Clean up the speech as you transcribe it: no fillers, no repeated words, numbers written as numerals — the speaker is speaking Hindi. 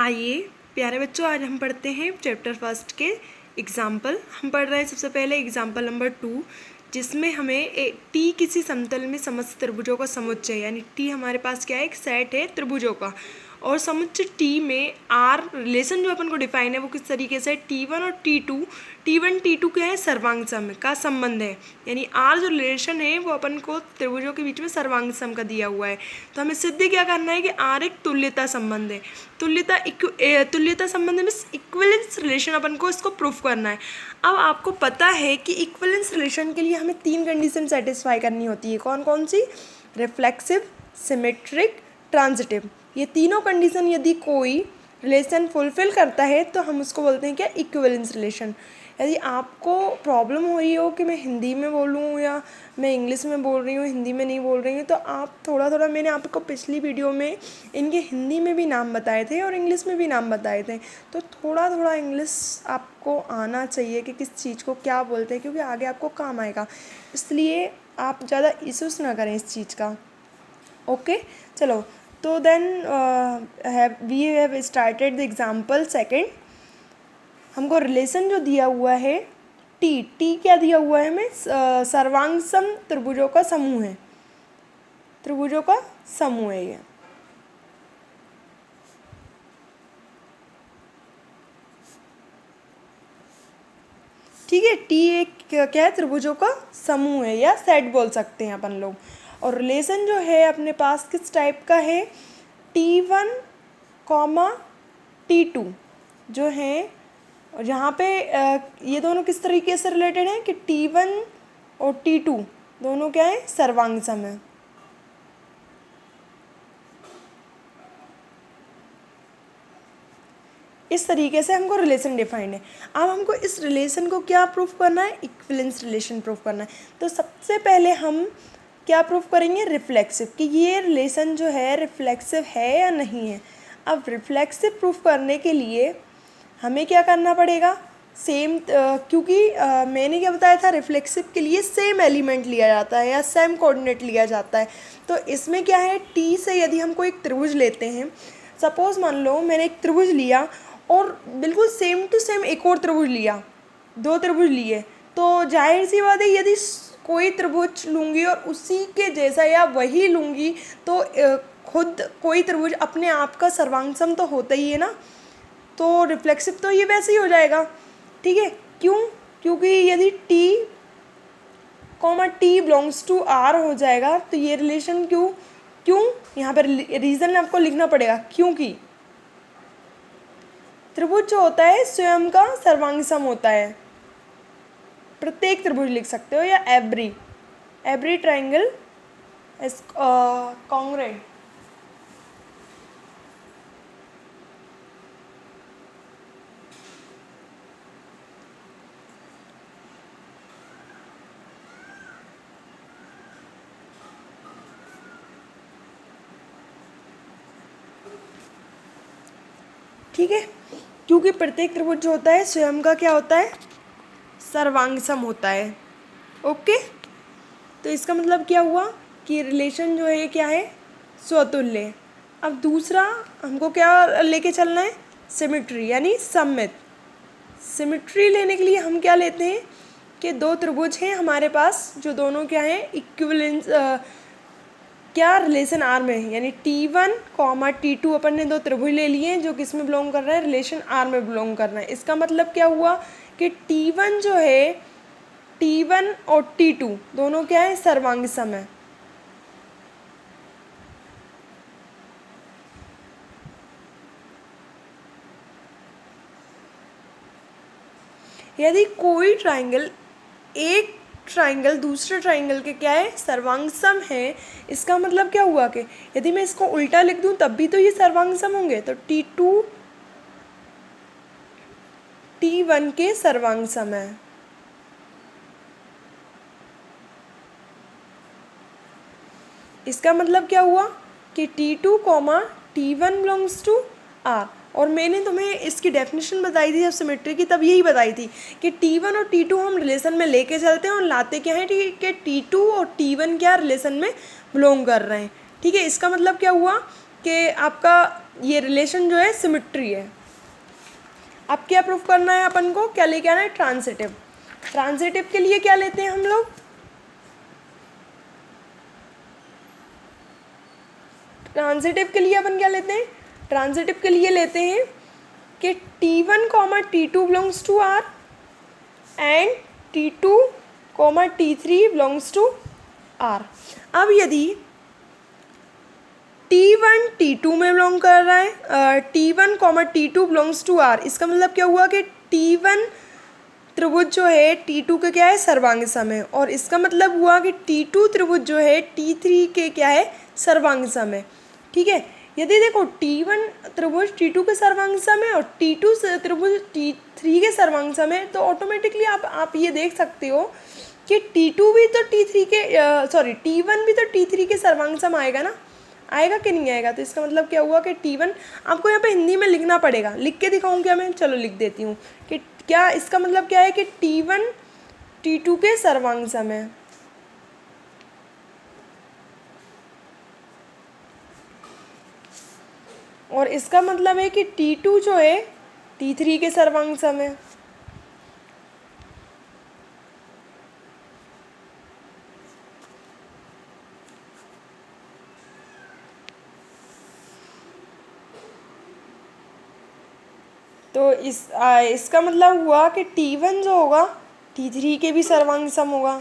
आइए प्यारे बच्चों, आज हम पढ़ते हैं चैप्टर फर्स्ट के एग्जाम्पल। हम पढ़ रहे हैं सबसे पहले एग्जाम्पल नंबर 2, जिसमें हमें टी किसी समतल में समस्त त्रिभुजों का समुच्चय, यानी टी हमारे पास क्या है, एक सेट है त्रिभुजों का, और समुच्चय टी में आर रिलेशन जो अपन को डिफाइन है वो किस तरीके से T1 और T1 T2 क्या है, सर्वांग सम का संबंध है। यानी आर जो रिलेशन है वो अपन को त्रिभुजों के बीच में सर्वांग सम का दिया हुआ है। तो हमें सिद्ध क्या करना है कि आर एक तुल्यता संबंध है। तुल्यता संबंध में इक्विवेलेंस रिलेशन अपन को इसको प्रूफ करना है। अब आपको पता है कि इक्विवेलेंस रिलेशन के लिए हमें 3 कंडीशन सेटिस्फाई करनी होती है। कौन कौन सी? Reflexive, symmetric, transitive. ये तीनों कंडीशन यदि कोई रिलेशन फुलफिल करता है तो हम उसको बोलते हैं क्या, इक्विवेलेंस रिलेशन। यदि आपको प्रॉब्लम हो रही हो कि मैं हिंदी में बोलूँ या मैं इंग्लिश में बोल रही हूँ, हिंदी में नहीं बोल रही हूँ, तो आप थोड़ा थोड़ा, मैंने आपको पिछली वीडियो में इनके हिंदी में भी नाम बताए थे और इंग्लिश में भी नाम बताए थे, तो थोड़ा थोड़ा इंग्लिश आपको आना चाहिए कि किस चीज़ को क्या बोलते हैं, क्योंकि आगे आपको काम आएगा। इसलिए आप ज़्यादा इश्यूज़ ना करें इस चीज़ का। ओके, चलो, तो then we have started the example second. हमको रिलेशन जो दिया हुआ है टी क्या दिया हुआ है हमें, सर्वांग सम त्रिभुजों का समूह है, त्रिभुजों का समूह है ये। ठीक है, टी एक क्या है, त्रिभुजों का समूह है या सेट बोल सकते हैं अपन लोग। और रिलेशन जो है अपने पास किस टाइप का है, T1, T2 जो है, और यहाँ पे ये दोनों किस तरीके से रिलेटेड हैं कि T1 और T2 दोनों क्या है, सर्वांग सम है। इस तरीके से हमको रिलेशन डिफाइंड है। अब हमको इस रिलेशन को क्या प्रूफ करना है, इक्विवेलेंस रिलेशन प्रूफ करना है। तो सबसे पहले हम क्या प्रूफ करेंगे, रिफ्लेक्सिव, कि ये रिलेशन जो है रिफ्लेक्सिव है या नहीं है। अब रिफ्लेक्सिव प्रूफ करने के लिए हमें क्या करना पड़ेगा, सेम, क्योंकि मैंने क्या बताया था, रिफ्लेक्सिव के लिए सेम एलिमेंट लिया जाता है या सेम कोऑर्डिनेट लिया जाता है। तो इसमें क्या है, टी से यदि हमको एक त्रिभुज लेते हैं, सपोज मान लो मैंने एक त्रिभुज लिया और बिल्कुल सेम टू सेम एक और त्रिभुज लिया, 2 त्रिभुज लिए, तो जाहिर सी बात है यदि कोई त्रिभुज लूँगी और उसी के जैसा या वही लूँगी तो खुद कोई त्रिभुज अपने आप का सर्वांग सम तो होता ही है ना। तो रिफ्लेक्सिव तो ये वैसे ही हो जाएगा। ठीक है, क्यों? क्योंकि यदि T, T belongs to R हो जाएगा तो ये रिलेशन क्यों यहाँ पर रीज़न आपको लिखना पड़ेगा, क्योंकि त्रिभुज जो होता है स्वयं का सर्वांग सम होता है। प्रत्येक त्रिभुज लिख सकते हो या एवरी ट्राइंगल इज कॉन्ग्रुएंट। ठीक है, क्योंकि प्रत्येक त्रिभुज जो होता है स्वयं का क्या होता है, सर्वांग सम होता है। ओके, तो इसका मतलब क्या हुआ कि रिलेशन जो है क्या है, स्वतुल्य। अब दूसरा हमको क्या लेके चलना है, सिमेट्री, यानी सममित। सिमेट्री लेने के लिए हम क्या लेते हैं कि 2 त्रिभुज हैं हमारे पास जो दोनों क्या हैं, इक्विवेलेंस, क्या रिलेशन आर में है, यानी T1, T2 अपन ने 2 त्रिभुज ले लिए हैं जो किस में बिलोंग कर रहा है, रिलेशन आर में बिलोंग कर रहा है। इसका मतलब क्या हुआ कि T1 जो है, T1 और T2 दोनों क्या है, सर्वांग सम है। यदि कोई ट्राइंगल, एक ट्राइंगल दूसरे ट्राइंगल के क्या है, सर्वांग सम है, इसका मतलब क्या हुआ कि यदि मैं इसको उल्टा लिख दूं तब भी तो ये सर्वांग सम होंगे। तो T2 T1 के सर्वांग सम है। इसका मतलब क्या हुआ कि T2, T1 belongs to R। और मैंने तुम्हें इसकी डेफिनेशन बताई थी जब सिमेट्री की, तब यही बताई थी कि T1 और T2 हम रिलेशन में लेके चलते हैं और लाते क्या है कि T2 और T1 क्या रिलेशन में बिलोंग कर रहे हैं। ठीक है, इसका मतलब क्या हुआ कि आपका ये रिलेशन जो है सिमिट्री है। अब क्या प्रूफ करना है अपन को, क्या लेके आना है, ट्रांजिटिव। ट्रांजिटिव के लिए क्या लेते हैं हम लोग, ट्रांजिटिव के लिए अपन क्या लेते हैं, ट्रांजिटिव के लिए लेते हैं कि T1, T2 belongs to R and T2, T3 belongs to R। अब यदि T1 T2 में बिलोंग कर रहा है, T1, T2 belongs to R, इसका मतलब क्या हुआ कि T1 त्रिभुज जो है T2 के क्या है, सर्वांग सम है, और इसका मतलब हुआ कि T2 त्रिभुज जो है T3 के क्या है, सर्वांग सम है। ठीक है, यदि देखो T1 त्रिभुज T2 के सर्वांग सम है और T2 त्रिभुज T3 के सर्वांग सम है, तो ऑटोमेटिकली आप ये देख सकते हो कि T2 भी तो T3 के T1 भी तो T3 के सर्वांग सम आएगा ना, आएगा कि नहीं आएगा। तो इसका मतलब क्या हुआ कि T1, आपको यहाँ पे हिंदी में लिखना पड़ेगा, लिख के दिखाऊँ क्या मैं, चलो लिख देती हूँ कि क्या इसका मतलब क्या है कि T1 T2 के सर्वांग सम है, और इसका मतलब है कि T2 जो है T3 के सर्वांग सम है। तो इसका मतलब हुआ कि T1 जो होगा T3 के भी सर्वांग सम होगा।